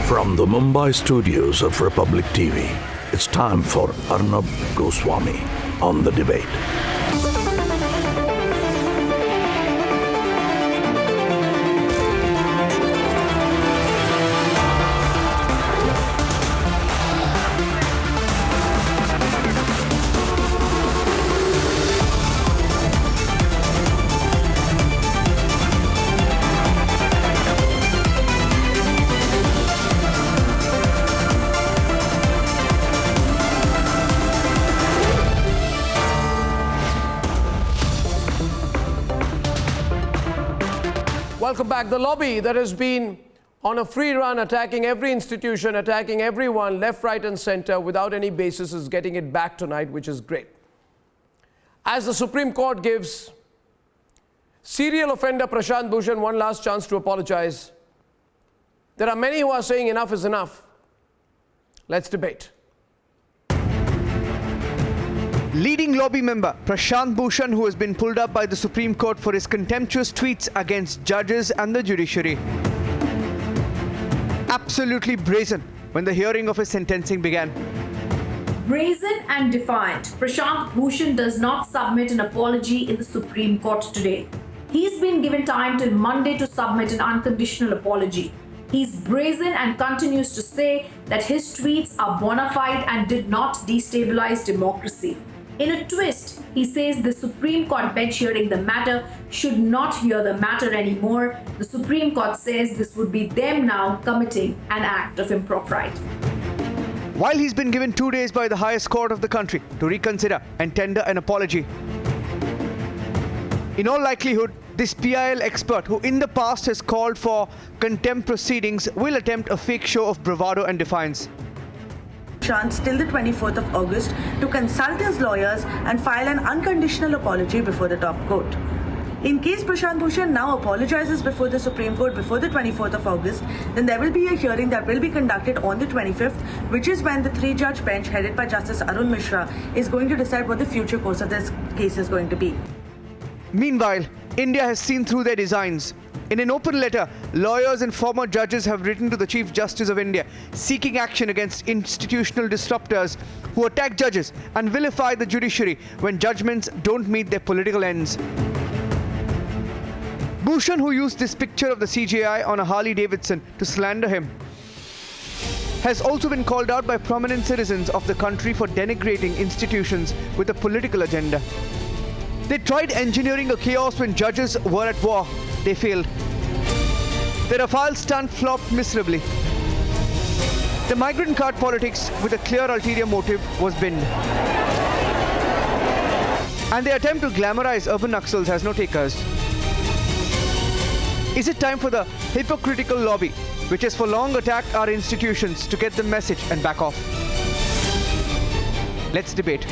From the Mumbai studios of Republic TV, it's time for Arnab Goswami on The Debate. Welcome back. The lobby that has been on a free run, attacking every institution, attacking everyone, left, right, and center, without any basis, is getting it back tonight, which is great. As the Supreme Court gives serial offender Prashant Bhushan one last chance to apologize, there are many who are saying enough is enough. Let's debate. Leading lobby member Prashant Bhushan, who has been pulled up by the Supreme Court for his contemptuous tweets against judges and the judiciary. Absolutely brazen when the hearing of his sentencing began. Brazen and defiant, Prashant Bhushan does not submit an apology in the Supreme Court today. He's been given time till Monday to submit an unconditional apology. He's brazen and continues to say that his tweets are bona fide and did not destabilize democracy. In a twist, he says the Supreme Court bench hearing the matter should not hear the matter anymore. The Supreme Court says this would be them now committing an act of impropriety. While he's been given 2 days by the highest court of the country to reconsider and tender an apology, in all likelihood, this PIL expert, who in the past has called for contempt proceedings, will attempt a fake show of bravado and defiance. Chance till the 24th of August to consult his lawyers and file an unconditional apology before the top court. In case Prashant Bhushan now apologizes before the Supreme Court before the 24th of August, then there will be a hearing that will be conducted on the 25th, which is when the three-judge bench headed by Justice Arun Mishra is going to decide what the future course of this case is going to be. Meanwhile, India has seen through their designs. In an open letter, lawyers and former judges have written to the Chief Justice of India seeking action against institutional disruptors who attack judges and vilify the judiciary when judgments don't meet their political ends. Bhushan, who used this picture of the CJI on a Harley Davidson to slander him, has also been called out by prominent citizens of the country for denigrating institutions with a political agenda. They tried engineering a chaos when judges were at war. They failed. The Rafale stunt flopped miserably. The migrant card politics with a clear ulterior motive was binned. And the attempt to glamorize urban Naxals has no takers. Is it time for the hypocritical lobby, which has for long attacked our institutions, to get the message and back off? Let's debate.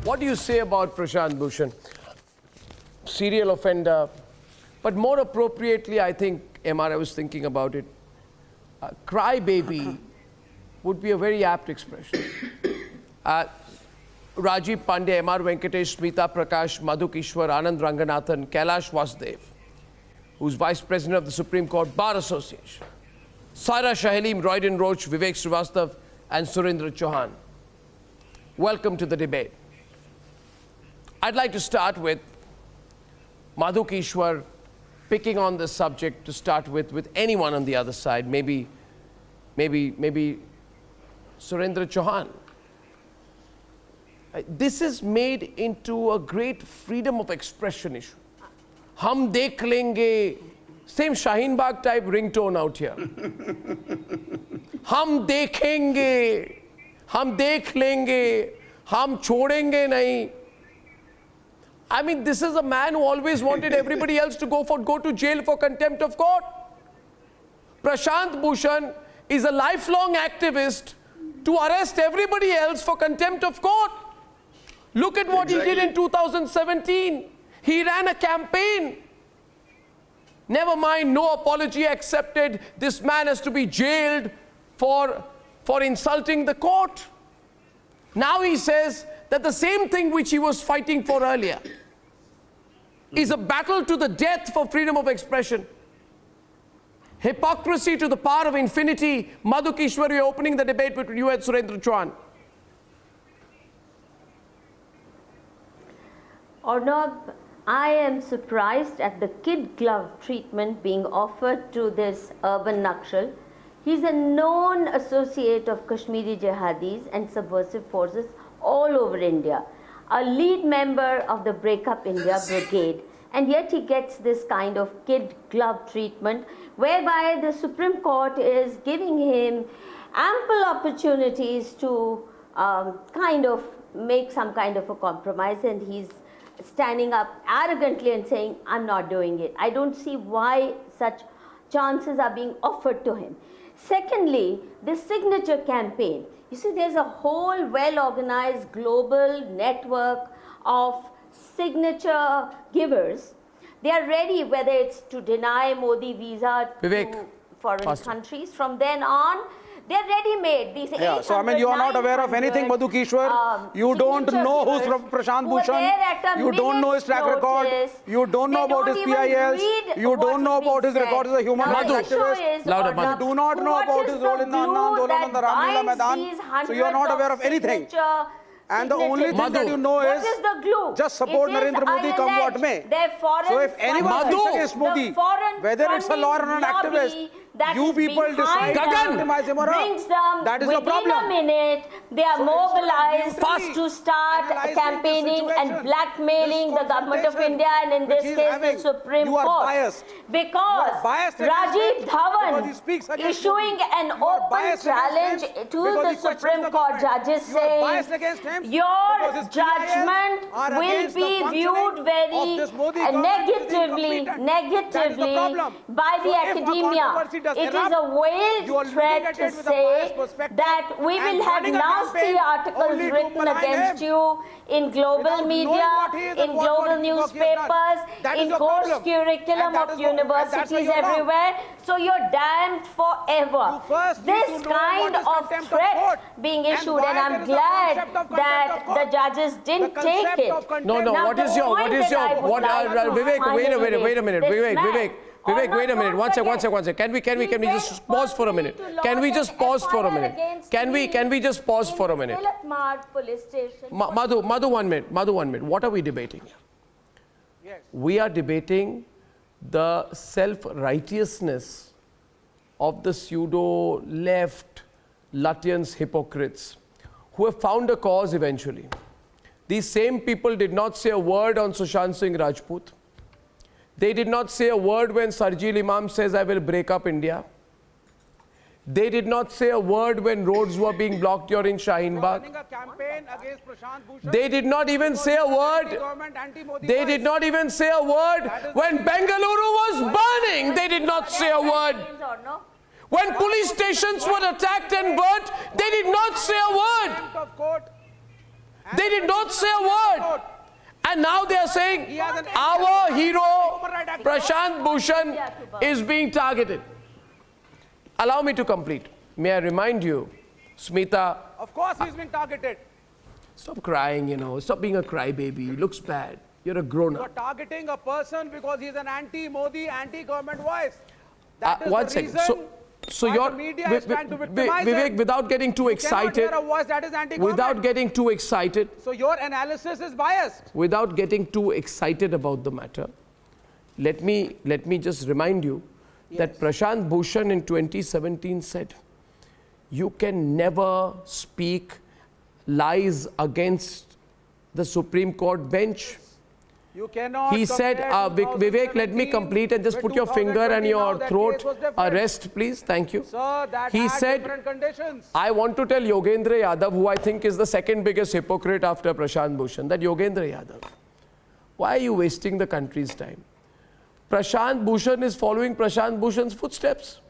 What do you say about Prashant Bhushan? Serial offender, but more appropriately, I think, MR, I was thinking about it, crybaby would be a very apt expression. Rajiv Pandey, MR Venkatesh, Smita Prakash, Madhu Kishwar, Anand Ranganathan, Kailash Vasudev, who's Vice President of the Supreme Court Bar Association, Sara Shahelim, Royden Roach, Vivek Srivastav, and Surendra Chauhan. Welcome to the debate. I'd like to start with Madhu Kishwar picking on this subject to start with anyone on the other side, maybe Surendra Chauhan. This is made into a great freedom of expression issue. Hum dekh lenge, same Shaheen Bagh type ringtone out here. Hum dekhenge, hum dekh lenge, hum chodenge nahi. I mean, this is a man who always wanted everybody else to go to jail for contempt of court. Prashant Bhushan is a lifelong activist to arrest everybody else for contempt of court. Look at what he did in 2017. He ran a campaign. Never mind, no apology accepted. This man has to be jailed for insulting the court. Now he says that the same thing which he was fighting for earlier is a battle to the death for freedom of expression. Hypocrisy to the power of infinity. Madhu Kishwar, we are opening the debate between you and Surendra Chauhan. Arnab, I am surprised at the kid glove treatment being offered to this urban Nakshal. He's a known associate of Kashmiri jihadis and subversive forces all over India, a lead member of the Break Up India Brigade, and yet he gets this kind of kid glove treatment whereby the Supreme Court is giving him ample opportunities to kind of make some kind of a compromise, and he's standing up arrogantly and saying, I'm not doing it. I don't see why such chances are being offered to him. Secondly, the signature campaign. You see, there's a whole well-organized global network of signature givers. They are ready, whether it's to deny Modi visa Vivek, to foreign faster. countries. From then on, they're ready-made. These Yeah, so I mean, you are not aware of anything, Madhu Kishwar. You don't know who's Prashant Bhushan. You don't know his track record. You don't know about his PILs. You don't know about his record as a human rights activist. Louder, Madhu. You do not know about his role in the Anna Andolan and the Ramlila Maidan. So you are not aware of anything. And the only thing that you know is just support Narendra Modi come what may. So if anyone speaks against Modi, whether it's a lawyer or an activist, you people decide to optimize him or not. That is the problem. Within a minute, they are mobilized to start campaigning and blackmailing the government of India and in this case the Supreme Court. Because Rajiv Dhawan issuing an open challenge to the Supreme Court judges saying your judgment will be viewed very negatively by the academia. It is a veiled threat to say that we will have nasty articles written against you in global media, in global newspapers, in course curriculum of universities everywhere. So you're damned forever. This kind of threat being issued, and I'm glad that the judges didn't take it. No, Now, what is your, Vivek, wait a minute, Vivek, wait a minute. One sec. Can we just pause for a minute? Can we just pause for a minute? Can we just pause for a minute? Madhu, 1 minute. What are we debating here? Yes. We are debating the self-righteousness of the pseudo-left Lutyens hypocrites who have found a cause eventually. These same people did not say a word on Sushant Singh Rajput. They did not say a word when Sarjeel Imam says, I will break up India. They did not say a word when roads were being blocked during Shaheen Bagh. They did not even say a word. They did not even say a word when Bengaluru was burning. They did not say a word. When police stations were attacked and burnt, they did not say a word. They did not say a word. And now they are saying our hero Prashant Bhushan is being targeted. Allow me to complete. May I remind you, Smita. Of course he's been targeted. Stop crying, Stop being a crybaby. It looks bad. You're a grown-up. You're targeting a person because he's an anti-Modi, anti-government voice. That is one the second. reason So you're, the media is trying to victimize Vivek, him. without getting too excited. You cannot hear a voice that is anti-government. Without getting too excited. So your analysis is biased. Without getting too excited about the matter, let me just remind you that Prashant Bhushan in 2017 said, you can never speak lies against the Supreme Court bench. You cannot. He said, Vivek, let me complete and just put your finger and your throat. Rest, please. Thank you. Sir, that he had said, different conditions. I want to tell Yogendra Yadav, who I think is the second biggest hypocrite after Prashant Bhushan, that Yogendra Yadav, why are you wasting the country's time? Prashant Bhushan is following Prashant Bhushan's footsteps.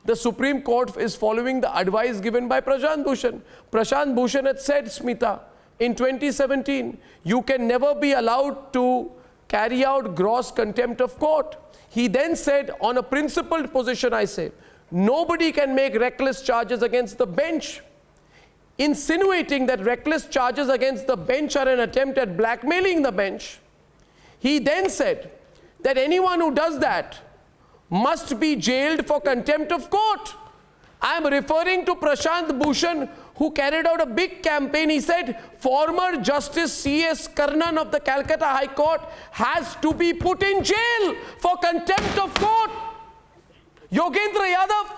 The Supreme Court is following the advice given by Prashant Bhushan. Prashant Bhushan had said, Smita, in 2017, you can never be allowed to carry out gross contempt of court. He then said, on a principled position, I say, nobody can make reckless charges against the bench. insinuating that reckless charges against the bench are an attempt at blackmailing the bench. He then said that anyone who does that must be jailed for contempt of court. I am referring to Prashant Bhushan, who carried out a big campaign. He said former Justice C.S. Karnan of the Calcutta High Court has to be put in jail for contempt of court. Yogendra Yadav,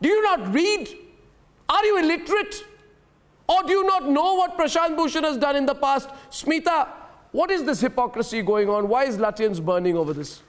do you not read? Are you illiterate? Or do you not know what Prashant Bhushan has done in the past? Smita, what is this hypocrisy going on? Why is Lutyens burning over this?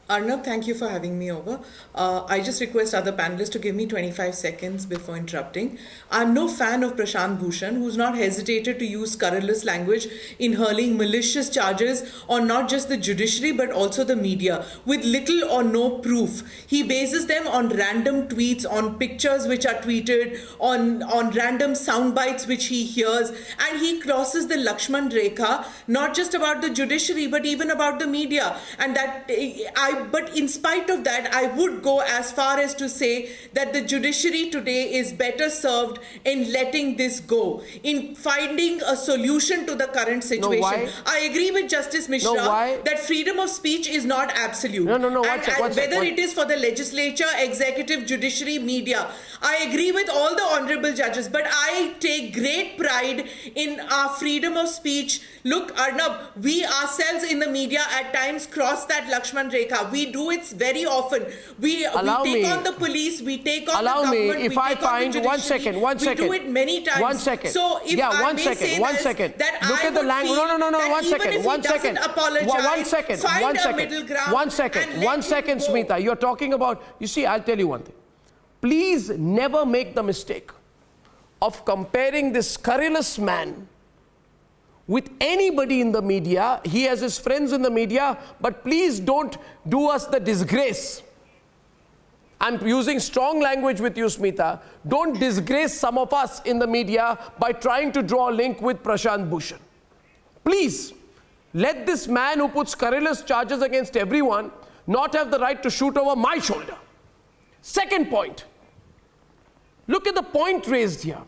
Arnab, thank you for having me over. I just request other panelists to give me 25 seconds before interrupting. I'm no fan of Prashant Bhushan, who's not hesitated to use scurrilous language in hurling malicious charges on not just the judiciary but also the media, with little or no proof. He bases them on random tweets, on pictures which are tweeted, on random sound bites which he hears, and he crosses the Lakshman Rekha, not just about the judiciary but even about the media. And but in spite of that, I would go as far as to say that the judiciary today is better served in letting this go, in finding a solution to the current situation. No, why? I agree with Justice Mishra that freedom of speech is not absolute. Whether it is for the legislature, executive, judiciary, media, I agree with all the honorable judges, but I take great pride in our freedom of speech. Look, Arnab, we ourselves in the media at times cross that Lakshman Rekha. We do it very often. We take on the police, we take on the government, we take on the judiciary. We do it many times. One second. So if one second. That look at the language. One second. One second, Smita. You're talking about, you see, I'll tell you one thing. Please never make the mistake of comparing this scurrilous man with anybody in the media. He has his friends in the media, but please don't do us the disgrace. I'm using strong language with you, Smita. Don't disgrace some of us in the media by trying to draw a link with Prashant Bhushan. Please, let this man who puts scurrilous charges against everyone not have the right to shoot over my shoulder. Second point. Look at the point raised here.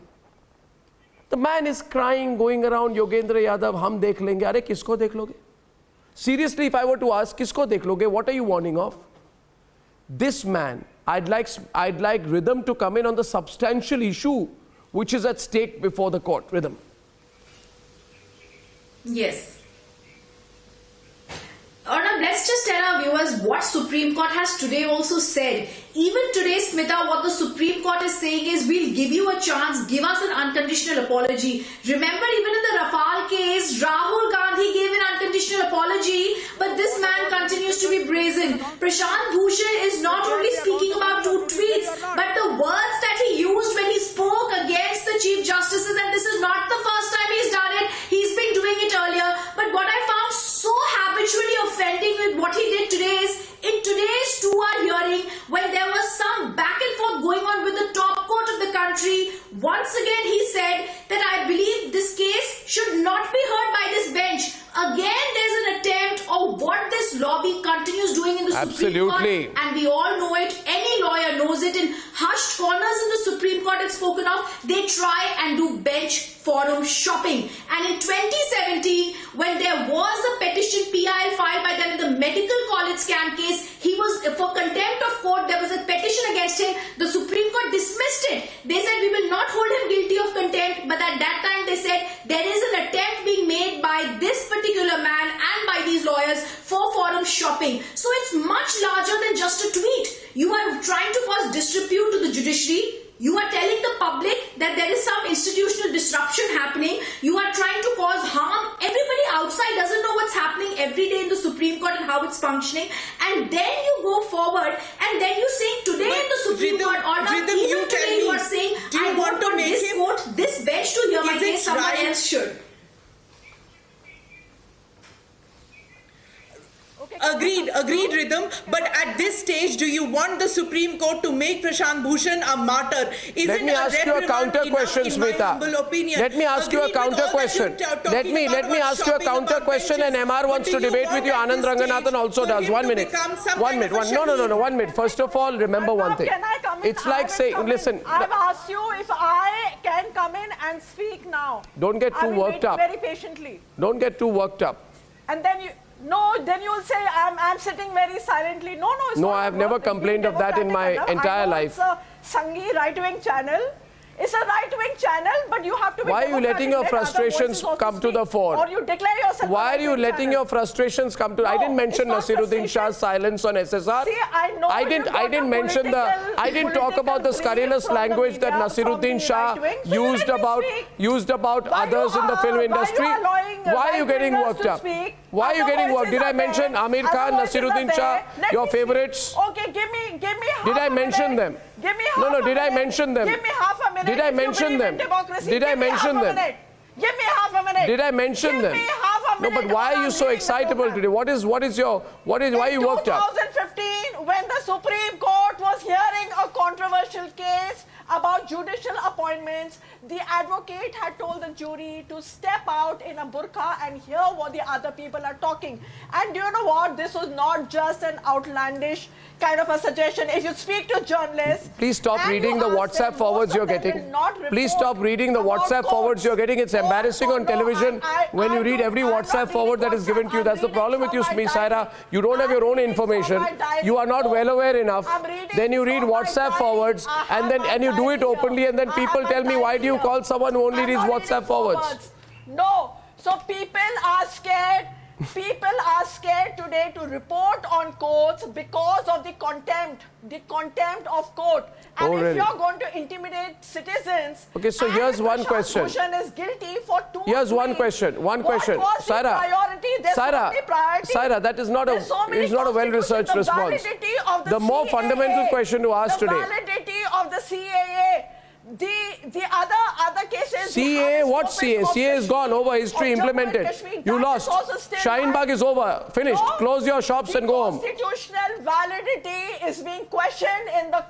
The man is crying, going around, Yogendra Yadav, hum dekh lenge. Are kisko dekh loge? Seriously, if I were to ask, kisko dekh loge, what are you warning of? This man, I'd like Rhythm to come in on the substantial issue which is at stake before the court. Rhythm. Yes. Arnab, let's just tell our viewers what Supreme Court has today also said. Even today, Smita, what the Supreme Court is saying is, we'll give you a chance, give us an unconditional apology. Remember, even in the Rafale case, Rahul Gandhi gave an unconditional apology, but this man continues to be brazen. Prashant Bhushan is not only speaking about 2 tweets, but the words that he used when he spoke against the Chief Justices, and this is not the first time he's done it, he's been doing it earlier. But what I found so habitually offending with what he did today is, in today's 2-hour hearing, when there was some back and forth going on with the top court of the country, once again he said that I believe this case should not be heard by this bench. Again, there's an attempt of what this lobby continues doing in the Supreme Court. And we all know it. Any lawyer knows it. In hushed corners in the Supreme Court it's spoken of, they try and do bench forum shopping. And in 2017, when there was a petition PIL filed by them in the medical college scam case, he was, for contempt of court, there was a petition against him. The Supreme Court dismissed it. They said we will not hold him guilty of contempt, but at that time they said there is an attempt being made by this particular man and by these lawyers for forum shopping. So it's much larger than just a tweet. You are trying to cause disrepute to the judiciary. You are telling the public that there is some institutional disruption happening. You are trying to cause harm. Everybody outside doesn't know what's happening every day in the Supreme Court and how it's functioning. And then you go forward and then you're saying today in the Supreme Court, or not even today you are saying, I want to make this court, this bench to hear my case, someone else should. Agreed. agreed rhythm, but at this stage, do you want the Supreme Court to make Prashant Bhushan a martyr? Let me ask you a counter question, Smita. Let me ask you a counter question. Let me ask you a counter question, and MR wants to debate with you. Anand Ranganathan also does. 1 minute. 1 minute. No. 1 minute. First of all, remember one thing. Can I come in? It's like saying, listen. I've asked you if I can come in and speak now. Don't get too worked up. Very patiently. Don't get too worked up. And then then you'll say I'm sitting very silently. No, it's no, not. I have never complained of that in my entire life. It's a Sanghi right-wing channel. It's a right-wing channel, but you have to be Why are you letting your frustrations come to the fore? Or you declare yourself. Why are you letting your frustrations come to? No, I didn't mention Nasiruddin Shah's silence on SSR. See, I know I didn't mention I didn't talk about the scurrilous language that Nasiruddin Shah used about others in the film industry. Why are you getting worked up? Why are you getting worked? Did I mention Amir Khan, Nasiruddin Shah, your favorites? Okay, give me half Did I mention them? Give me half No, did I mention them? Give me half a minute. Did I mention them? Did I mention them? Give me half a minute. Did I mention them? Give me half a minute. No, but why are you so excitable today? Why are you worked up? In 2015, when the Supreme Court was hearing a controversial case about judicial appointments, the advocate had told the jury to step out in a burqa and hear what the other people are talking. And do you know what? This was not just an outlandish kind of a suggestion. If you speak to journalists... Please stop reading the WhatsApp forwards you're getting. Please stop reading the WhatsApp forwards you're getting. It's embarrassing on television when you read every WhatsApp forward that is given to you. That's the problem with you, Saira. You don't have your own information. You are not well aware enough. Then you read WhatsApp forwards and you do it openly, and then people tell me, why do you call someone who only reads WhatsApp forwards? No. So people are scared. People are scared today to report on courts because of the contempt of court. And if you're going to intimidate citizens... Okay, so here's one question. Bhushan is guilty for 2 Here's one question. Saira, that is not a well-researched response. The more fundamental question to ask today. The validity of the CAA. The other cases... CAA, what CAA? CAA is gone, over, history, implemented. You lost. Shaheen Bagh is over, finished. Close your shops and go home. Constitutional validity is being questioned in the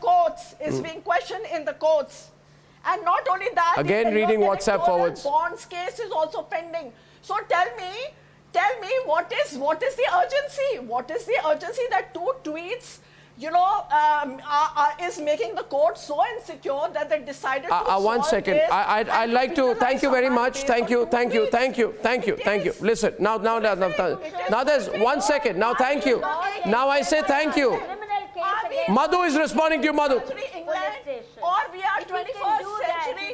courts. And not only that... Again, reading WhatsApp forwards. Bonds case is also pending. So tell me what is the urgency? What is the urgency that 2 tweets... is making the court so insecure that they decided to solve 1 second. I'd like to thank you very much. Thank you. Listen, now there's 1 second. Now thank you. Now I say thank you. Madhu is responding to you, Madhu. Or we are 21st century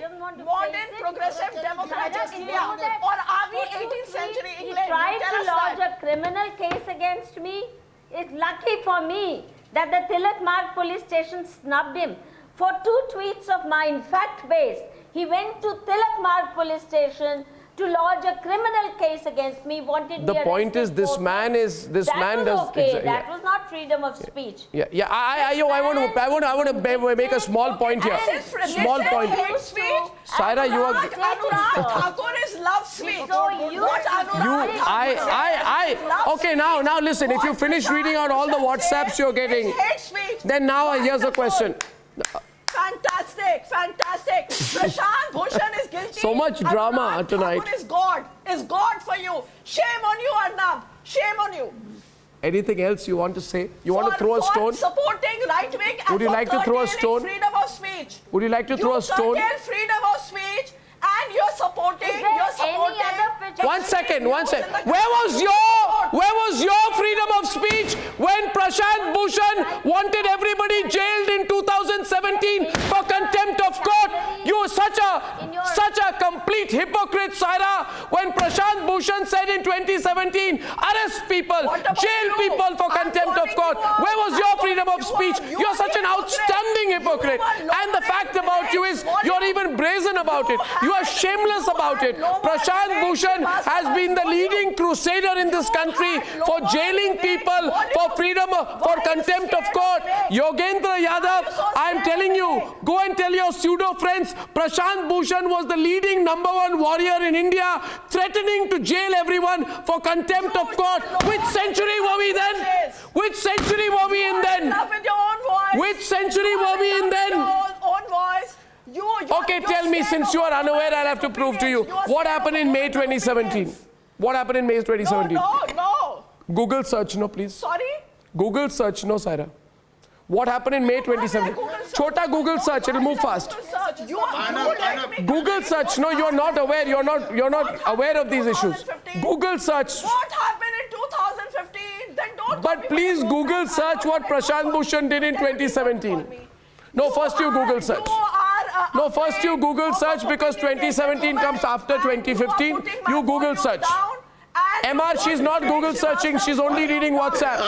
modern progressive democratic India, or are we 18th century England? He tried to lodge a criminal case against me. It's lucky for me that the Tilak Marg police station snubbed him for 2 tweets of mine, fact-based. He went to Tilak Marg police station to lodge a criminal case against me, wanted the point is this man does okay. That was not freedom of speech. I want to make a small point here. Small point. Saira, you are... Thakur is love speech. Okay, now listen, if you finish reading out all the WhatsApps you're getting, then now here's the question. Fantastic. Prashant Bhushan is guilty. So much drama tonight. Thakur is God for you. Shame on you, Arnab. Shame on you. Anything else you want to say? You want to throw a stone? Supporting right wing. Would you like to throw a stone? Freedom of speech. Would you like to throw a stone? Freedom of speech, and you're supporting. 1 second. Where was your freedom of speech when Prashant Bhushan wanted everybody jailed in 2017 for contempt of court? You were such a complete hypocrite, Saira. When Prashant Bhushan said in 2017, arrest people, jail people for contempt of court. Where was your freedom of speech? You're such an outstanding hypocrite. And the fact about you is you're even brazen about it. You are shameless about it. Prashant Bhushan has been the leading crusader in this country for jailing people for contempt of court. Yogendra Yadav, I'm telling you, go and tell your pseudo friends, Prashant Bhushan was the leading #1 warrior in India, threatening to jail everyone for contempt of court. Which century were we then? Which century were we in then? With your own voice. Which century were we in then? Own voice. Okay, tell me, since you are unaware, I'll have to prove to you. What happened in May 2017? What happened in May 2017? No. Google search, no, please. Sorry? Google search, no, Saira. What happened in May 2017? Chota Google search, it'll move fast. Google search, no, you're not aware. You're not aware of these issues. Google search. What happened in 2015? Then don't. But please Google search what Prashant Bhushan did in 2017. No, first you Google search. No, first you Google search because 2017 comes after 2015. You Google search. MR, she's not Google searching. She's only reading WhatsApp.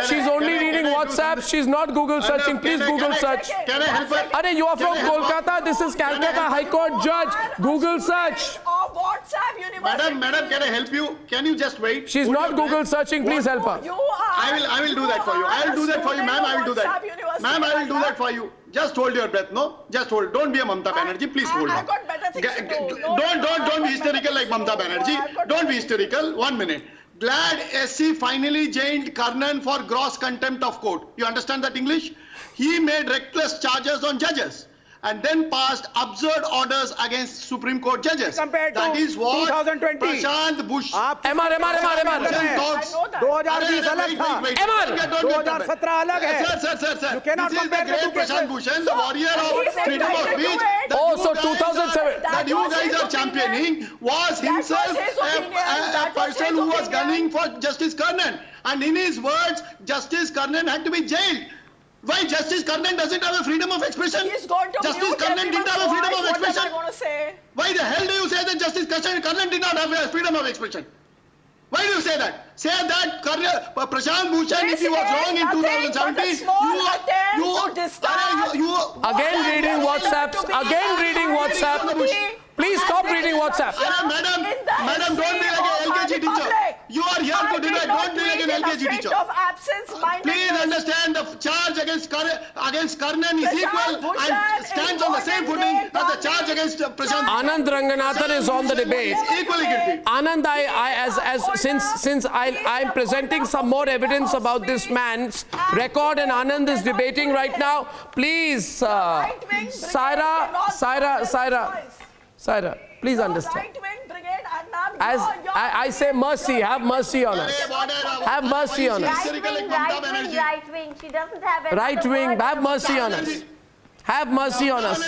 She's only reading WhatsApp. She's not Google searching. Please Google search. Can I help her? Arey, you are from Kolkata. This is Calcutta High Court judge. Google search. Madam, can I help you? Can you just wait? She's not Google searching. Please help her. I will do that for you. I will do that for you, ma'am. I will do that. Ma'am, I will do that for you. Just hold your breath, no? Just hold. Don't be a Mamta Banerjee. Please hold on. I've got better things to do. Don't be hysterical like Mamta Banerjee. Don't be hysterical. 1 minute. Glad SC finally jailed Karnan for gross contempt of court. You understand that English? He made reckless charges on judges and then passed absurd orders against Supreme Court judges. Compared that to is what 2020. Prashant Bhushan. MR. thoughts. 2020 अलग था. MR. 2017 अलग है. Sir. You cannot this is compare the the great two cases. Prashant Bhushan, the warrior of freedom of speech. Oh, so 2007. That you guys are championing was himself a person who was gunning for Justice Karnan. And in his words, Justice Karnan had to be jailed. Why Justice Karnan doesn't have a freedom of expression? He's going to Justice Karnan didn't have a freedom of expression. What am I going to say? Why the hell do you say that Justice Karnan did not have a freedom of expression? Why do you say that? Say that Prashant Bhushan, if he was wrong in 2017, you Again reading WhatsApp. Please stop reading WhatsApp. Madam, don't be like an LKG teacher. You are here to debate. Don't be like an LKG teacher. Please understand the charge against Karnan is equal and stands on the same footing as the charge against Prashant. Anand Ranganathan is on the debate. Equally guilty. Anand, since I'm presenting some more evidence about this man's record and Anand is debating right now, please, Saira, please understand. As I say, mercy, have mercy on us. Have mercy on us. Right wing. She doesn't have any Right wing, have mercy on us. Have mercy on us.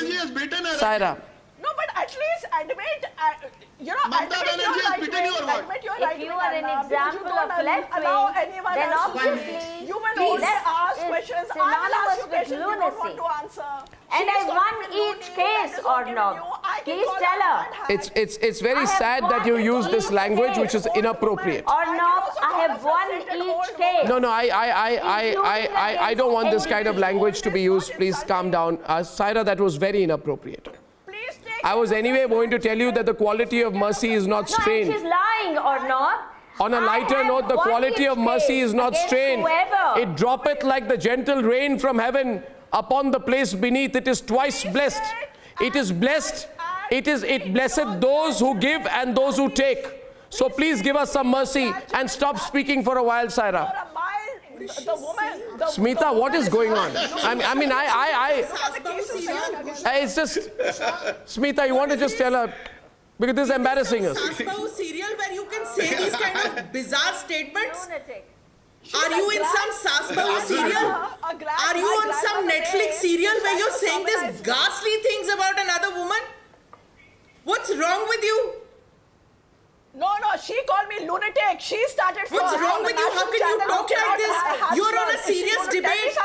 Saira. No, but at least admit, If you are an example of left wing, then obviously you will only ask questions. I will ask you questions you don't want to answer. And I won each case or not. Please tell her. It's very sad that you use this language which is inappropriate. Or not, I have won each case. No, I don't want this kind of language to be used. Please calm down. Saira, that was very inappropriate. I was anyway going to tell you that the quality of mercy is not strained. No, she's lying or not. On a lighter note, the quality of mercy is not strained. It droppeth like the gentle rain from heaven upon the place beneath. It is twice blessed. It is blessed. It blesseth those who give and those who take. So please give us some mercy and stop speaking for a while, Saira. Smita, what is going on? It's just, Smita, you want to just tell her, because this is embarrassing us. Sasbahu serial where you can say these kind of bizarre statements? Are you in some Sasbahu serial? Are you on some Netflix serial where you're saying these ghastly things about another woman? What's wrong with you? No, she called me lunatic. She started. What's wrong with you? How can you talk like this? You're on a serious debate.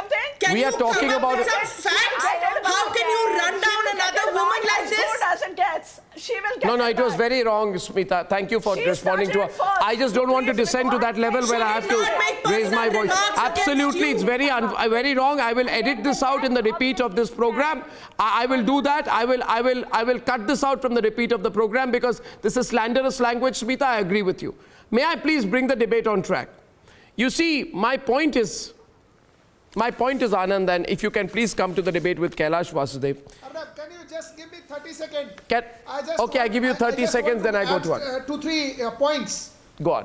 We are talking about some facts. How can you run down another woman like this? She will get No, it was very wrong, Smita. Thank you for responding to her. I just don't want to descend to that level where I have to raise my voice. Absolutely, it's very wrong. I will edit this out in the repeat of this program. I will do that. I will cut this out from the repeat of the program because this is slanderous language. Smita, I agree with you. May I please bring the debate on track? You see, my point is, Anand, and if you can please come to the debate with Kailash Vasudev. Arnab, can you just give me 30 seconds? Okay, I give you 30 seconds, then I go to her. 2-3 points. Go on.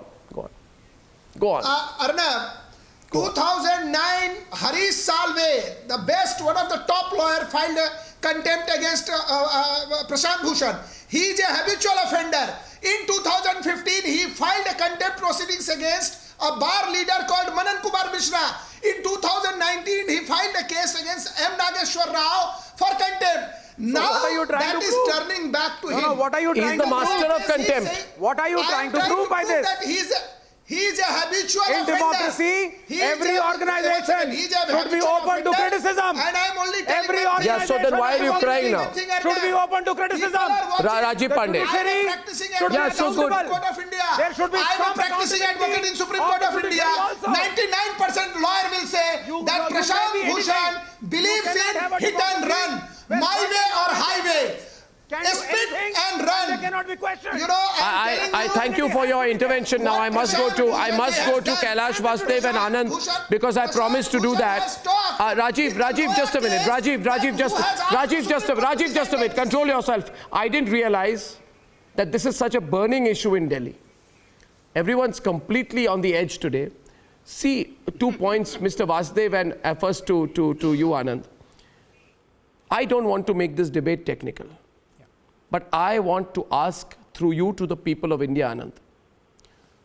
Arnab, 2009, Harish Salve, the best, one of the top lawyer, filed a contempt against Prashant Bhushan. He is a habitual offender. In 2015, he filed a contempt proceedings against a bar leader called Manan Kumar Mishra. In 2019, he filed a case against M. Nageshwar Rao for contempt. So now that is turning back to him. No, what are you trying to prove? He's the master of contempt. What are you trying to prove by this? That he is a habitual in offender. Democracy, every organization should be open to criticism. And I'm only every organization. Yeah, so then why are you crying now? Should be open to criticism. Rajiv Pandey. Yeah, so good. Court of India. There should be I'm a practicing advocate in Supreme Court of India. 99% lawyer will say that Prashant Bhushan believes in hit and run, my way or highway. Split and run. Cannot be questioned. You know, I thank you for your intervention. Now I must go to Kailash Vasudev and Anand because I promised to do that. Rajiv, just a minute. Rajiv, just a minute. Control yourself. I didn't realize that this is such a burning issue in Delhi. Everyone's completely on the edge today. See, 2 points, Mr. Vasudev, and first to you, Anand. I don't want to make this debate technical. But I want to ask through you to the people of India, Anand.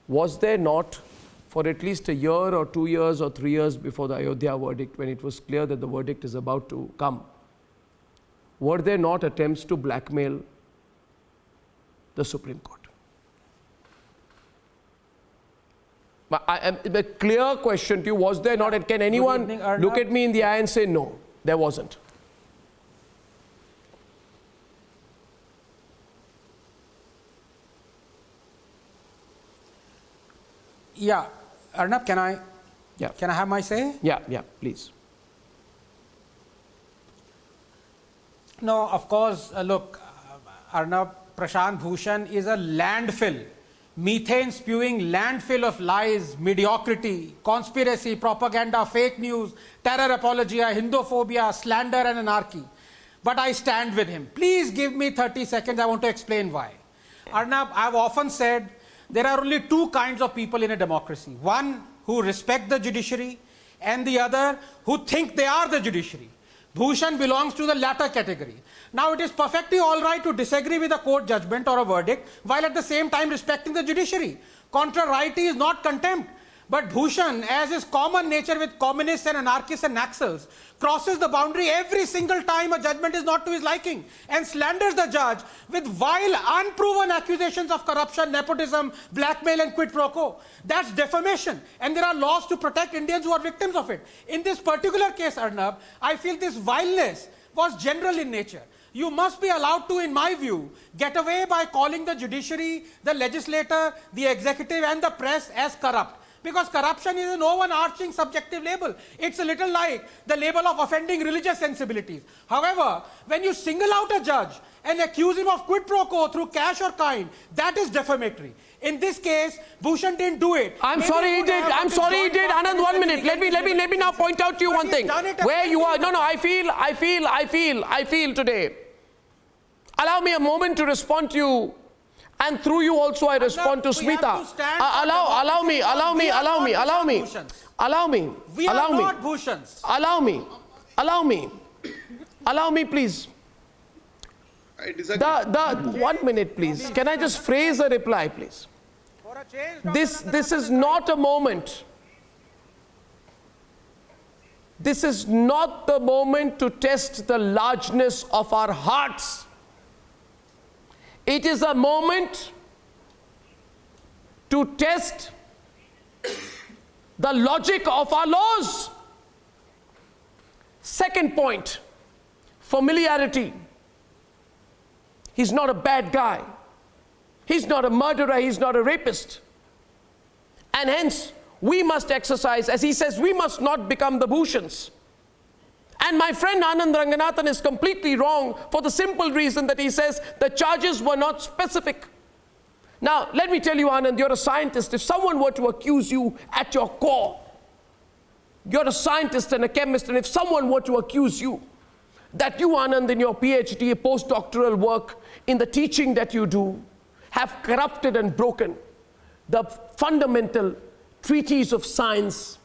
Was there not, for at least a year or 2 years or 3 years before the Ayodhya verdict, when it was clear that the verdict is about to come, were there not attempts to blackmail the Supreme Court? The clear question to you, was there not, and can anyone look at me in the eye and say, no, there wasn't? Yeah, Arnab, can I have my say? Yeah, please. No, of course, look, Arnab, Prashant Bhushan is a landfill, methane spewing landfill of lies, mediocrity, conspiracy, propaganda, fake news, terror apologia, Hinduphobia, slander and anarchy. But I stand with him. Please give me 30 seconds, I want to explain why. Arnab, I've often said, there are only two kinds of people in a democracy. One who respect the judiciary and the other who think they are the judiciary. Bhushan belongs to the latter category. Now it is perfectly all right to disagree with a court judgment or a verdict while at the same time respecting the judiciary. Contrariety is not contempt. But Bhushan, as is common nature with communists and anarchists and Naxals, crosses the boundary every single time a judgment is not to his liking and slanders the judge with vile, unproven accusations of corruption, nepotism, blackmail and quid pro quo. That's defamation, and there are laws to protect Indians who are victims of it. In this particular case, Arnab, I feel this vileness was general in nature. You must be allowed to, in my view, get away by calling the judiciary, the legislator, the executive and the press as corrupt. Because corruption is an overarching subjective label. It's a little like the label of offending religious sensibilities. However, when you single out a judge and accuse him of quid pro quo through cash or kind, that is defamatory. In this case, Bhushan didn't do it. I'm sorry he did. Anand, 1 minute. Let me now point out to you one thing. Where you are. No, I feel today. Allow me a moment to respond to you. And through you also I respond to Smita. Allow me. We are not Bhushans. Allow me, please. I disagree. 1 minute, please. Can I just phrase a reply, please? This is not a moment. This is not the moment to test the largeness of our hearts. It is a moment to test the logic of our laws. Second point, familiarity. He's not a bad guy. He's not a murderer. He's not a rapist. And hence, we must exercise, as he says, we must not become the Bhushans. And my friend Anand Ranganathan is completely wrong for the simple reason that he says the charges were not specific. Now, let me tell you, Anand, you're a scientist. If someone were to accuse you at your core, you're a scientist and a chemist, and if someone were to accuse you that you, Anand, in your PhD, postdoctoral work, in the teaching that you do, have corrupted and broken the fundamental treatise of science,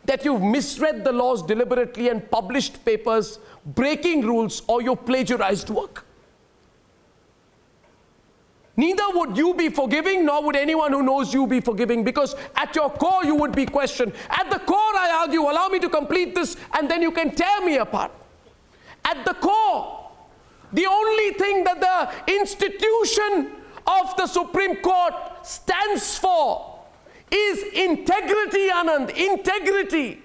that you've misread the laws deliberately and published papers breaking rules, or you plagiarized work. Neither would you be forgiving, nor would anyone who knows you be forgiving, because at your core you would be questioned. At the core, I argue, allow me to complete this and then you can tear me apart. At the core, the only thing that the institution of the Supreme Court stands for is integrity, Anand, integrity.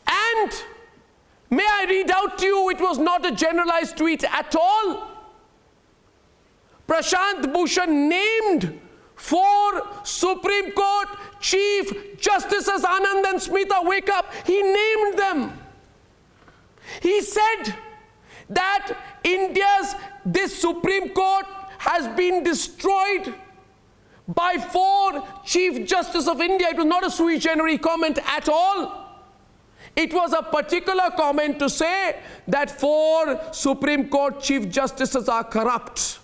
And may I read out to you, it was not a generalized tweet at all. Prashant Bhushan named 4 Supreme Court Chief Justices, Anand and Smita, wake up. He named them. He said that this Supreme Court has been destroyed by 4 Chief Justices of India. It was not a sui generis comment at all. It was a particular comment to say that 4 Supreme Court Chief Justices are corrupt.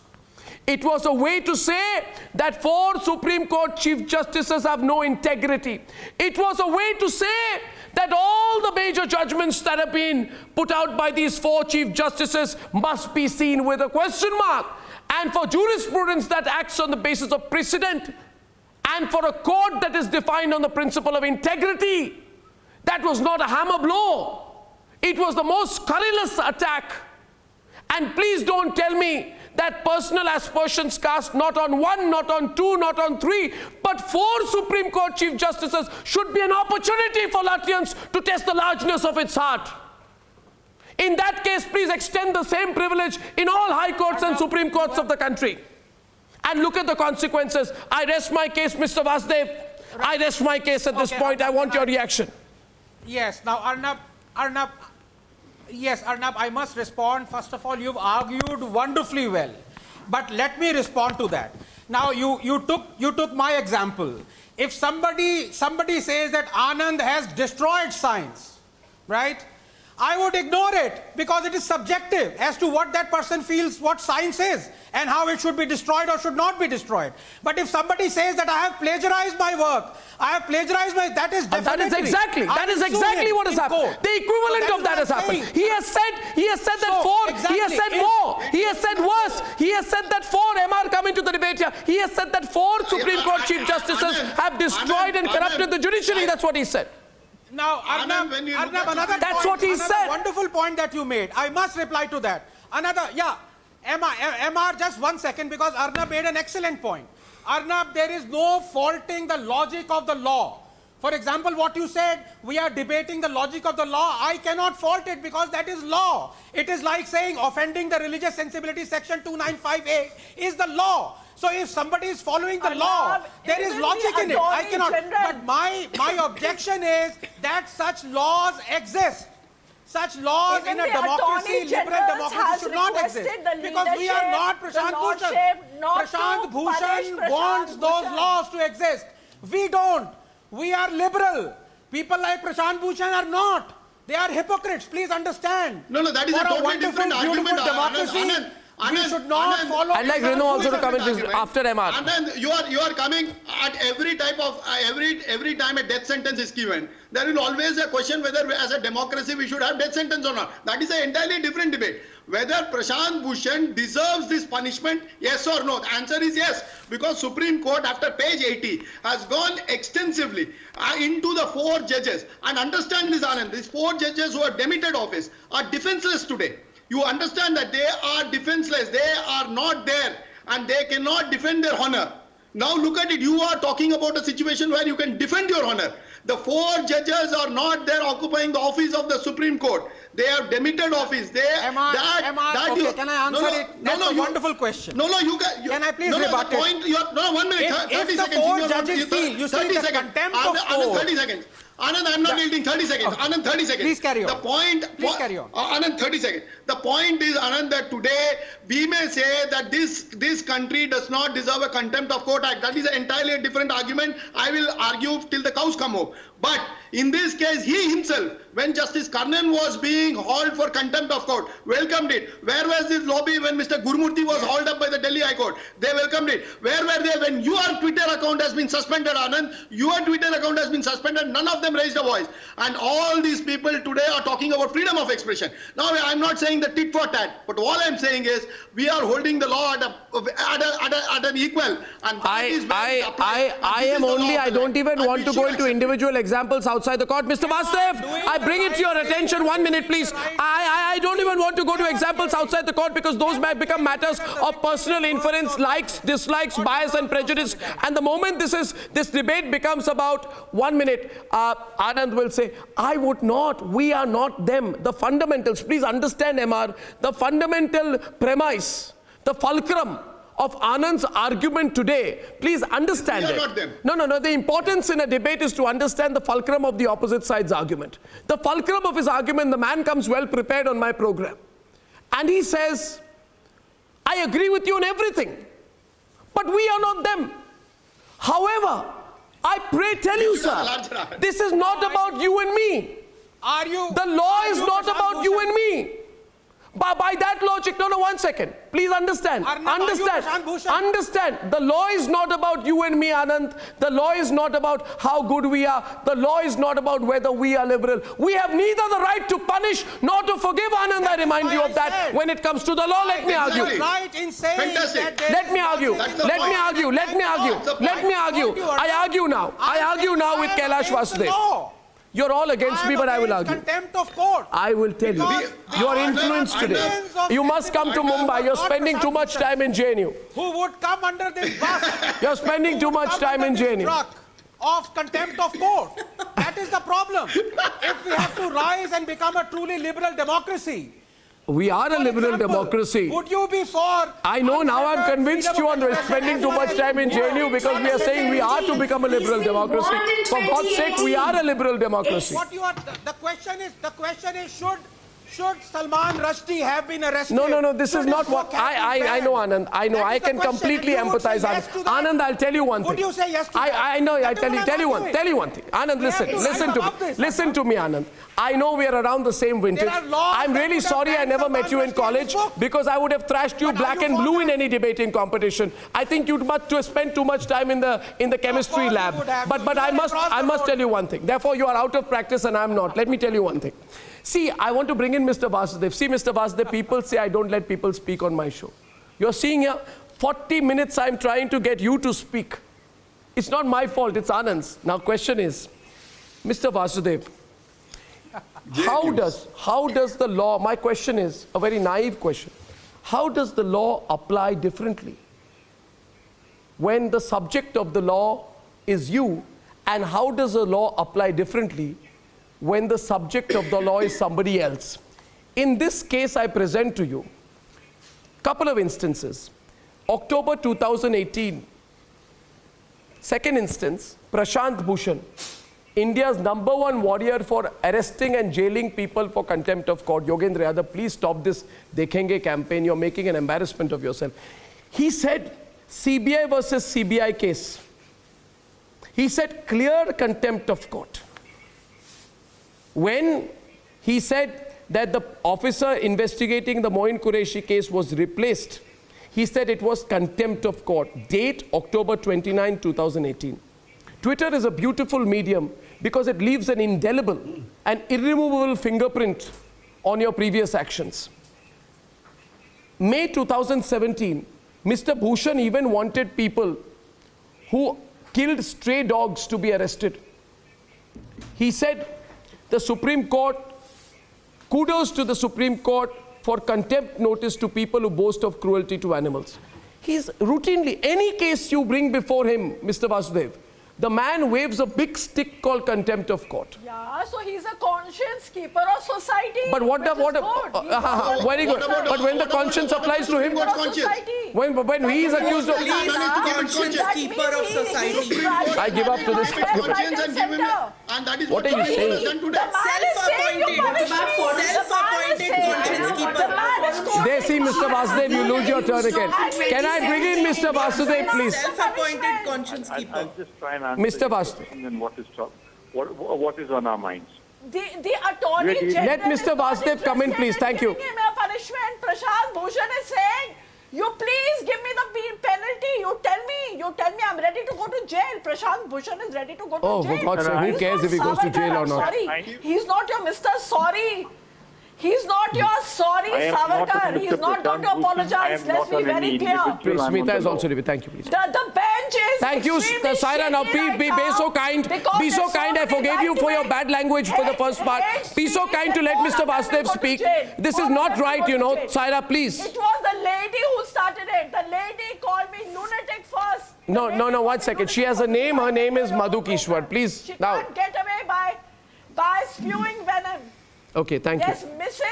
It was a way to say that 4 Supreme Court Chief Justices have no integrity. It was a way to say that all the major judgments that have been put out by these 4 Chief Justices must be seen with a question mark. And for jurisprudence that acts on the basis of precedent, and for a court that is defined on the principle of integrity, that was not a hammer blow. It was the most scurrilous attack. And please don't tell me that personal aspersions cast not on 1, not on 2, not on 3, but 4 Supreme Court Chief Justices should be an opportunity for Latvians to test the largeness of its heart. In that case, please extend the same privilege in all high courts and Supreme Courts of the country. And look at the consequences. I rest my case, Mr. Vasudev. I rest my case at this point. I want your reaction. Yes. Now, Arnab, yes, Arnab, I must respond. First of all, you've argued wonderfully well. But let me respond to that. Now, you took my example. If somebody says that Anand has destroyed science, right? I would ignore it because it is subjective as to what that person feels what science is and how it should be destroyed or should not be destroyed. But if somebody says that I have plagiarized my work, that is definitely. That is exactly what has happened. The equivalent of that has happened. He has said that 4, he has said more, he has said worse, he has said that 4, MR coming to the debate here, he has said that 4 Supreme Court Chief Justices have destroyed and corrupted the judiciary. That's what he said. Now, Arnab, that's what he said. Wonderful point that you made. I must reply to that. MR, just 1 second, because Arnab made an excellent point. Arnab, there is no faulting the logic of the law. For example, what you said, we are debating the logic of the law. I cannot fault it because that is law. It is like saying offending the religious sensibility section 295A is the law. So if somebody is following the law, there is logic in it. I cannot. But my objection is that such laws exist. Such laws in a democracy, liberal democracy, should not exist. Because we are not Prashant Bhushan. Prashant Bhushan wants those laws to exist. We don't. We are liberal. People like Prashant Bhushan are not. They are hypocrites. Please understand. No, that is a totally different argument. Democracy. We should not follow. I'd like Renu also to come in after MR. Anand, you are coming at every type of every time a death sentence is given. There will always a question whether as a democracy we should have death sentence or not. That is an entirely different debate. Whether Prashant Bhushan deserves this punishment, yes or no? The answer is yes, because Supreme Court after page 80 has gone extensively into the 4 judges. And understand this, Anand, these 4 judges who are demitted office are defenseless today. You understand that they are defenseless, they are not there and they cannot defend their honor. Now look at it, you are talking about a situation where you can defend your honor. The 4 judges are not there occupying the office of the Supreme Court. They have demitted office. They can I answer it? That's a wonderful question. Can I please rebut it? 1 minute, 30 seconds. If the 4 judges feel, you see the contempt of court. 30 seconds. Anand, I'm not yielding. 30 seconds. Okay. Anand, 30 seconds. Please carry on. The point. Please carry on. Anand, 30 seconds. The point is, Anand, that today we may say that this country does not deserve a contempt of court act. That is an entirely different argument. I will argue till the cows come home. But in this case, he himself, when Justice Karnan was being hauled for contempt of court, welcomed it. Where was this lobby when Mr. Gurumurthy was hauled up by the Delhi High Court? They welcomed it. Where were they when your Twitter account has been suspended, Anand? Your Twitter account has been suspended. None of them raised a voice. And all these people today are talking about freedom of expression. Now, I'm not saying the tit for tat, but all I'm saying is we are holding the law at an equal. And I don't even want to go into individual examples outside the court. Mr. Vasudev, I bring it to your attention, 1 minute please. I don't even want to go to examples outside the court because those might become matters of personal inference, likes, dislikes, bias and prejudice. And the moment this debate becomes about 1 minute, Anand will say, I would not, we are not them. The fundamentals, please understand MR, the fundamental premise, the fulcrum of Anand's argument today, please understand it. Not them. No. The importance in a debate is to understand the fulcrum of the opposite side's argument. The fulcrum of his argument, the man comes well prepared on my program. And he says, I agree with you on everything, but we are not them. However, I pray tell you, sir, this is not about you and me. The law is not about you and me. By that logic, no, 1 second. Please understand. Understand. The law is not about you and me, Anand. The law is not about how good we are. The law is not about whether we are liberal. We have neither the right to punish nor to forgive, Anand. I remind you of that. When it comes to the law, let me argue. Let me argue. I argue now with Kailash Vasudev. You're all against me, but I will argue. Contempt of court. I will tell you. Your influence today. You must come to Mumbai. You're spending too much time in JNU. Who would come under this bus? You're spending too much time in JNU. Of contempt of court. That is the problem. If we have to rise and become a truly liberal democracy. We are a liberal democracy. Would you be for... I know now I'm convinced you are spending too much time in JNU because we are saying we are to become a liberal democracy. For God's sake, we are a liberal democracy. The question is should Salman Rushdie have been arrested? No, this is not what... I know, Anand. I know. I can completely empathize, Anand. Anand, I'll tell you one thing. Would you say yes to that? I know. I'll tell you one thing. Anand, listen to me, Anand. I know we are around the same vintage. I'm really sorry I never met you in college because I would have thrashed you black and blue in any debating competition. I think you'd must to spend too much time in the chemistry lab. But I must tell you one thing. Therefore, you are out of practice and I'm not. Let me tell you one thing. See, I want to bring in Mr. Vasudev. See, Mr. Vasudev, people say I don't let people speak on my show. You're seeing here, 40 minutes I'm trying to get you to speak. It's not my fault, it's Anand's. Now, question is, Mr. Vasudev, how does the law, my question is a very naive question, how does the law apply differently when the subject of the law is you, and how does the law apply differently when the subject of the law is somebody else? In this case, I present to you a couple of instances. October 2018, second instance, Prashant Bhushan, India's #1 warrior for arresting and jailing people for contempt of court. Yogendra Yadav, please stop this Dekhenge campaign. You're making an embarrassment of yourself. He said CBI versus CBI case. He said clear contempt of court. When he said that the officer investigating the Moin Qureshi case was replaced, he said it was contempt of court. Date October 29, 2018. Twitter is a beautiful medium because it leaves an indelible and irremovable fingerprint on your previous actions. May 2017, Mr. Bhushan even wanted people who killed stray dogs to be arrested. He said, the Supreme Court, kudos to the Supreme Court for contempt notice to people who boast of cruelty to animals. He's routinely, any case you bring before him, Mr. Vasudev, the man waves a big stick called contempt of court. Yeah, so he's a conscience keeper of society. But very good. But when the conscience applies to him, when he is accused of conscience keeper of society, I give up to this. What are you saying? Self-appointed conscience keeper. They see Mr. Vasudev, you lose your turn again. Can I bring in Mr. Vasudev, please? Self-appointed conscience keeper. I'll just try and answer Mr. Vasudev. and then what is talked. what is on our minds. The Attorney General. Let Mr. Vasudev come in, please. Thank you. Giving him a punishment. Prashant Bhushan is saying, you please give me the penalty. You tell me I'm ready to go to jail. Prashant Bhushan is ready to go to jail. Oh, for God's sake, who cares if he goes to jail or not? Sorry. He's not your Mr. Sorry. He's not your sorry Savarkar. He's not going to apologize. Let's be very clear. Please, Smita is also ready. Thank you, please. The bench is. Thank you, Saira. Now, please be so kind. Be so kind. I forgave you for your bad language for the first part. Be so kind to let Mr. Vasudev speak. This is not right, you know. Saira, please. It was the lady who started it. The lady called me lunatic first. No, 1 second. She has a name. Her name is Madhu Kishwar. Please, now. She can't get away by spewing venom. Okay, thank you. Yes, Miss or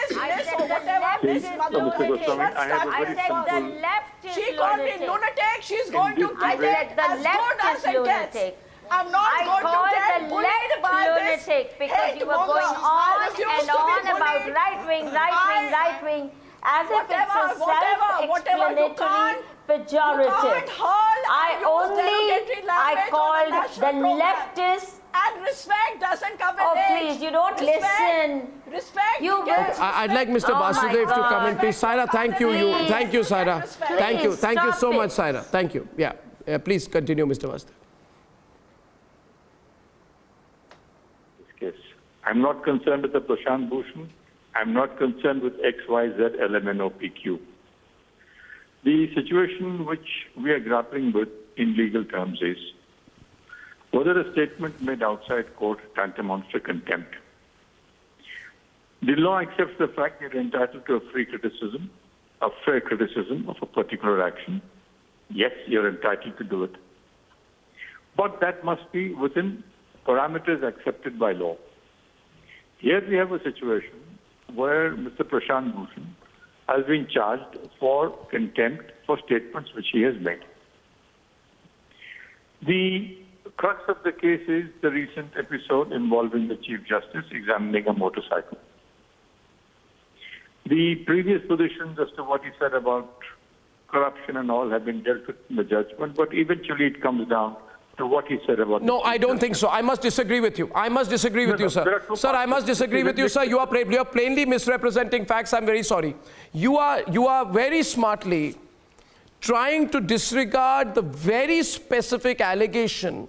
whatever, Miss Madhu Kishwar started it. She called me lunatic. She's going to get it as good as it gets. I'm not going to get bullied by this because you were going on and on about right wing, as if it's a self-explanatory pejorative. I called the leftists. And respect doesn't come with age. Please, you don't listen. Respect. I'd like Mr. Vasudev to come in, please. Saira, thank you. Thank you, Saira. Thank you. Thank you so much, Saira. Thank you. Yeah. Please continue, Mr. Vasudev. Yes. I'm not concerned with the Prashant Bhushan. I'm not concerned with X, Y, Z, LMNO, PQ. The situation which we are grappling with in legal terms is whether a statement made outside court tantamounts to contempt. The law accepts the fact you're entitled to a free criticism, a fair criticism of a particular action. Yes, you're entitled to do it. But that must be within parameters accepted by law. Here we have a situation where Mr. Prashant Bhushan has been charged for contempt for statements which he has made. The crux of the case is the recent episode involving the Chief Justice examining a motorcycle. The previous positions as to what he said about corruption and all have been dealt with in the judgment, but eventually it comes down to what he said about... No, I don't think so. I must disagree with you. I must disagree with you, sir. Sir, I must disagree with you, sir. You are plainly misrepresenting facts. I'm very sorry. You are very smartly trying to disregard the very specific allegation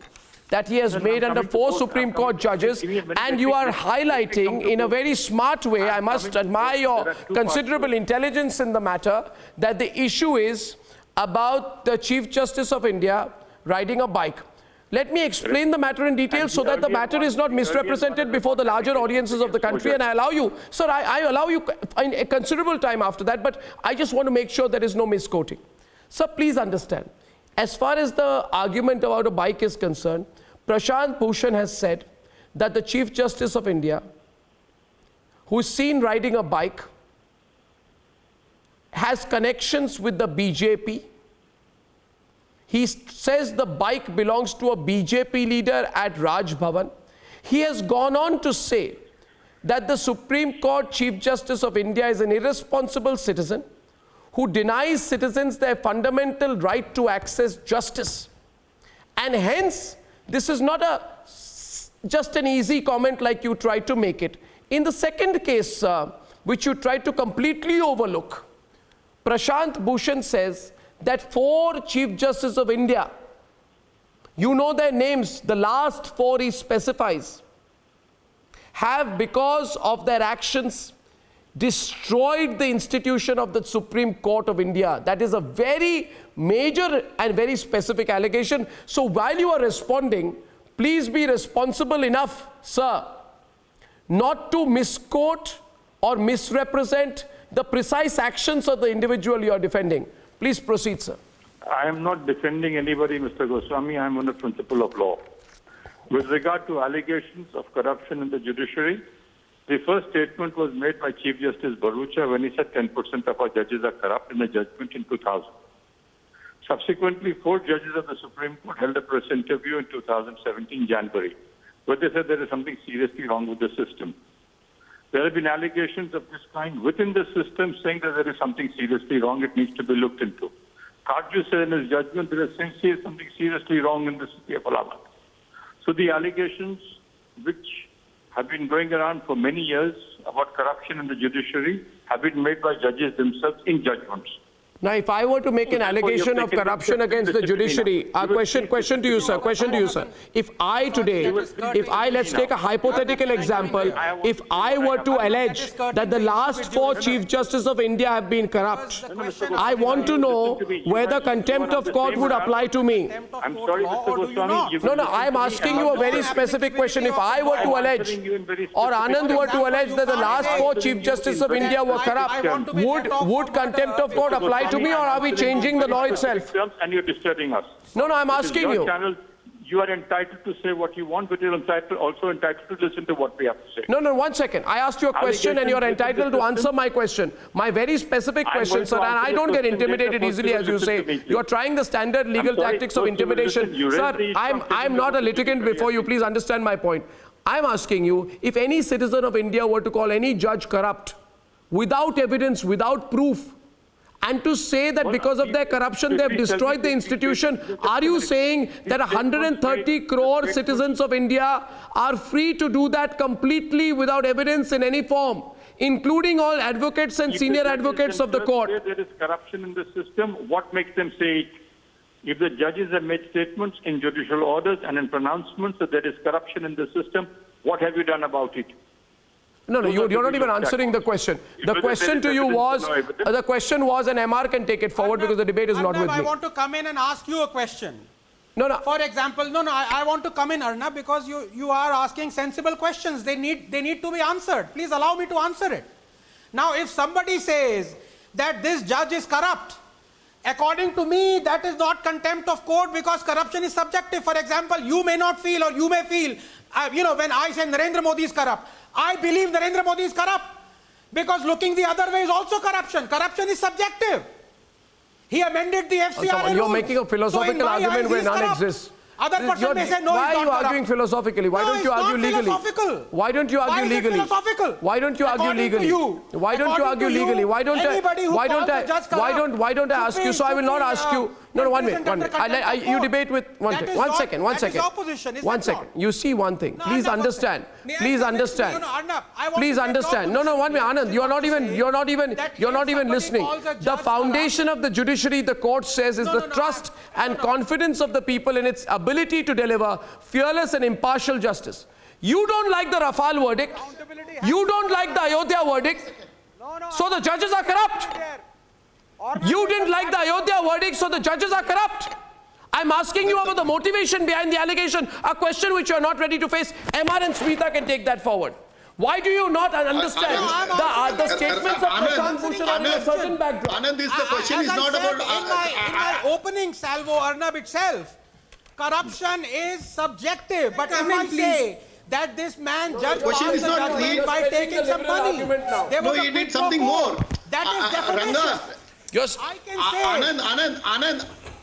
that he has made under 4 Supreme Court judges, and you are highlighting in a very smart way, I must admire your considerable intelligence in the matter, that the issue is about the Chief Justice of India riding a bike. Let me explain the matter in detail so that the matter is not misrepresented before the larger audiences of the country, and I allow you, sir, I allow you a considerable time after that, but I just want to make sure there is no misquoting. Sir, please understand, as far as the argument about a bike is concerned, Prashant Bhushan has said that the Chief Justice of India, who is seen riding a bike, has connections with the BJP. He says the bike belongs to a BJP leader at Raj Bhavan. He has gone on to say that the Supreme Court Chief Justice of India is an irresponsible citizen who denies citizens their fundamental right to access justice. And hence, this is not just an easy comment like you tried to make it. In the second case, which you tried to completely overlook, Prashant Bhushan says that 4 Chief Justices of India, you know their names, the last 4 he specifies, have, because of their actions, destroyed the institution of the Supreme Court of India. That is a very major and very specific allegation. So while you are responding, please be responsible enough, sir, not to misquote or misrepresent the precise actions of the individual you are defending. Please proceed, sir. I am not defending anybody, Mr. Goswami. I am on the principle of law. With regard to allegations of corruption in the judiciary, the first statement was made by Chief Justice Bharucha when he said 10% of our judges are corrupt in the judgment in 2000. Subsequently, 4 judges of the Supreme Court held a press interview in 2017 January, where they said there is something seriously wrong with the system. There have been allegations of this kind within the system saying that there is something seriously wrong, it needs to be looked into. Kharju said in his judgment there is something seriously wrong in the city of Allahabad. So the allegations which have been going around for many years about corruption in the judiciary have been made by judges themselves in judgments. Now, if I were to make an allegation of corruption against the judiciary, question to you, sir. If I today, let's take a hypothetical example, if I were to allege that the last 4 Chief Justices of India have been corrupt, I want to know whether contempt of court would apply to me. I'm sorry, Mr. Goswami. No, I'm asking you a very specific question. If I were to allege, or Anand were to allege that the last 4 Chief Justices of India were corrupt, would contempt of court apply to me, or are we changing the law itself? And you're disturbing us. No, I'm asking you. Channel, you are entitled to say what you want, but you're also entitled to listen to what we have to say. No, 1 second. I asked you a question and you're entitled to answer my question. My very specific question, sir, and I don't get intimidated easily, as you say. You're trying the standard legal tactics of intimidation. Sir, I'm not a litigant before you. Please understand my point. I'm asking you, if any citizen of India were to call any judge corrupt, without evidence, without proof, and to say that because of their corruption they have destroyed the institution, are you saying that 130 crore citizens of India are free to do that completely without evidence in any form, including all advocates and senior advocates of the court? There is corruption in the system. What makes them say it? If the judges have made statements in judicial orders and in pronouncements that there is corruption in the system, what have you done about it? No, you're not even answering the question. The question to you was, the question was, and MR can take it forward because the debate is not with me. I want to come in and ask you a question. No. For example, I want to come in, Arnab, because you are asking sensible questions. They need to be answered. Please allow me to answer it. Now, if somebody says that this judge is corrupt, according to me, that is not contempt of court because corruption is subjective. For example, you may not feel or you may feel, when I say Narendra Modi is corrupt, I believe Narendra Modi is corrupt because looking the other way is also corruption. Corruption is subjective. He amended the FCRA rules. You're making a philosophical argument where none exists. Other person may say, no, why are you arguing philosophically? Why don't you argue legally? Why don't you argue legally? Why don't you argue legally? Why don't you argue legally? Why don't I ask you? So I will not ask you. No, 1 minute. You debate with 1 second. 1 second. 1 second. 1 second. You see one thing. Please understand. Please understand. Please understand. No, 1 minute. Anand, you're not even listening. The foundation of the judiciary, the court says, is the trust and confidence of the people in its ability to deliver fearless and impartial justice. You don't like the Rafale verdict. You don't like the Ayodhya verdict. So the judges are corrupt. You didn't like the Ayodhya verdict, so the judges are corrupt. I'm asking you about the motivation behind the allegation, a question which you are not ready to face. MR and Smita can take that forward. Why do you not understand the statements of Prashant Bhushan are in a certain backdrop? Anand, the question is not about... In my opening salvo, Arnab, itself, corruption is subjective. But if I say that this man judged the judgment by taking some money, no, he did something more. That is defamation. Yes. I can say...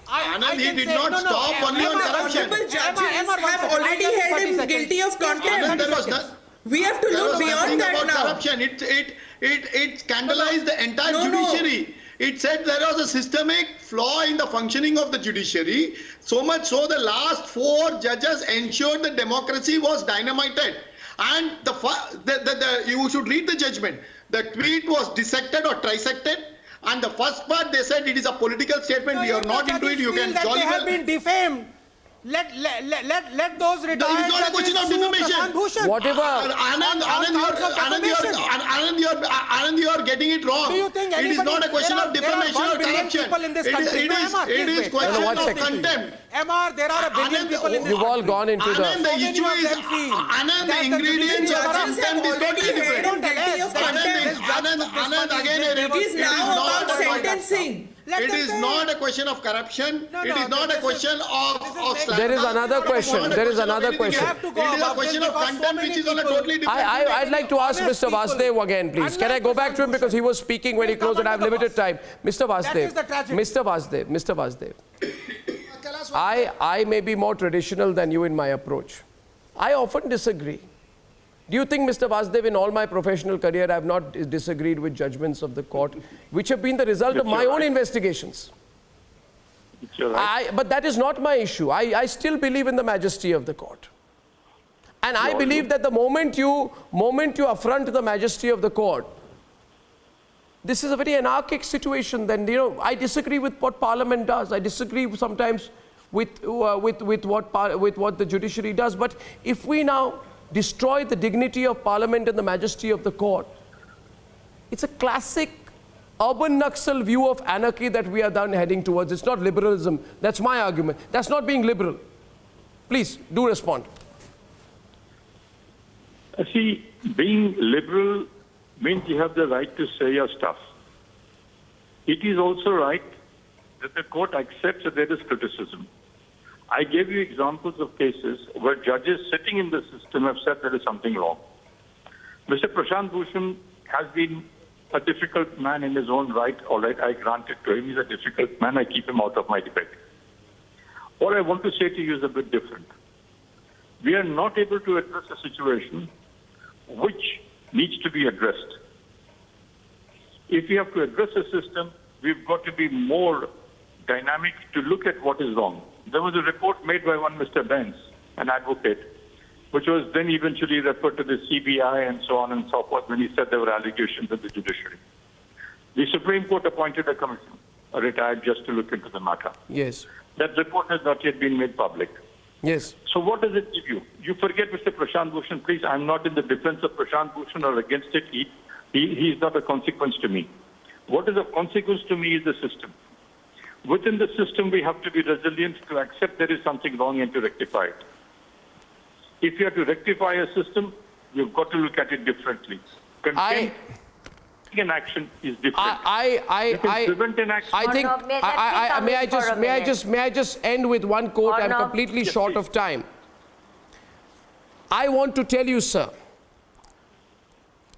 Anand, he did not stop only on corruption. Multiple judges have already held him guilty of contempt. We have to look beyond that now. Corruption. It scandalized the entire judiciary. It said there was a systemic flaw in the functioning of the judiciary. So much so the last 4 judges ensured the democracy was dynamited. And you should read the judgment. The tweet was dissected or trisected. And the first part they said it is a political statement. We are not into it. You can jolly well. They have been defamed. Let those retired. It is not a question of defamation. Whatever. Anand, you are getting it wrong. Do you think it is not a question of defamation or corruption. It is question of contempt. MR, there are a billion people in this You've all gone into the... Anand, the issue is... Anand, the ingredients of contempt is totally different. Anand, again, it is now about sentencing. It is not a question of corruption. It is not a question of slander. There is another question. There is another question. It is a question of contempt which is on a totally different... I'd like to ask Mr. Vasudev again, please. Can I go back to him because he was speaking when he closed and I have limited time. Mr. Vasudev. Mr. Vasudev. I may be more traditional than you in my approach. I often disagree. Do you think, Mr. Vasudev, in all my professional career, I have not disagreed with judgments of the court, which have been the result of my own investigations? But that is not my issue. I still believe in the majesty of the court. And I believe that the moment you affront the majesty of the court, this is a very anarchic situation. Then, you know, I disagree with what Parliament does. I disagree sometimes with what the judiciary does. But if we now destroy the dignity of Parliament and the majesty of the court, it's a classic urban Naxal view of anarchy that we are then heading towards. It's not liberalism. That's my argument. That's not being liberal. Please, do respond. See, being liberal means you have the right to say your stuff. It is also right that the court accepts that there is criticism. I gave you examples of cases where judges sitting in the system have said there is something wrong. Mr. Prashant Bhushan has been a difficult man in his own right. All right, I grant it to him. He's a difficult man. I keep him out of my debate. What I want to say to you is a bit different. We are not able to address a situation which needs to be addressed. If we have to address a system, we've got to be more dynamic to look at what is wrong. There was a report made by one Mr. Benz, an advocate, which was then eventually referred to the CBI and so on and so forth when he said there were allegations of the judiciary. The Supreme Court appointed a commission, a retired just to look into the matter. Yes. That report has not yet been made public. Yes. So what does it give you? You forget Mr. Prashant Bhushan, please. I'm not in the defense of Prashant Bhushan or against it. He is not a consequence to me. What is a consequence to me is the system. Within the system, we have to be resilient to accept there is something wrong and to rectify it. If you have to rectify a system, you've got to look at it differently. Contempt an action is different. You can prevent an action. I think. May I just end with one quote? I'm completely short of time. I want to tell you, sir,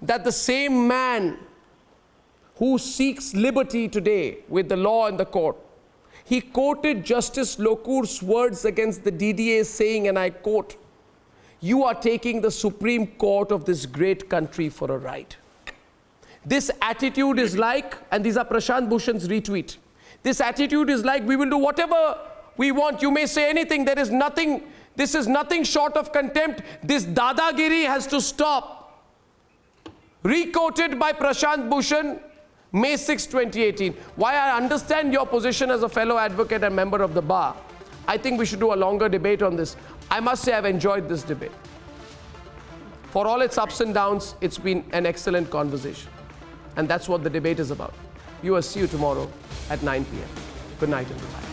that the same man who seeks liberty today with the law and the court, he quoted Justice Lokur's words against the DDA saying, and I quote, "You are taking the Supreme Court of this great country for a ride." This attitude is like, and these are Prashant Bhushan's retweet, this attitude is like, we will do whatever we want. You may say anything. There is nothing, this is nothing short of contempt. This dadagiri has to stop. Requoted by Prashant Bhushan, May 6, 2018. Why I understand your position as a fellow advocate and member of the bar. I think we should do a longer debate on this. I must say I've enjoyed this debate. For all its ups and downs, it's been an excellent conversation. And that's what the debate is about. See you tomorrow at 9 p.m. Good night, everybody.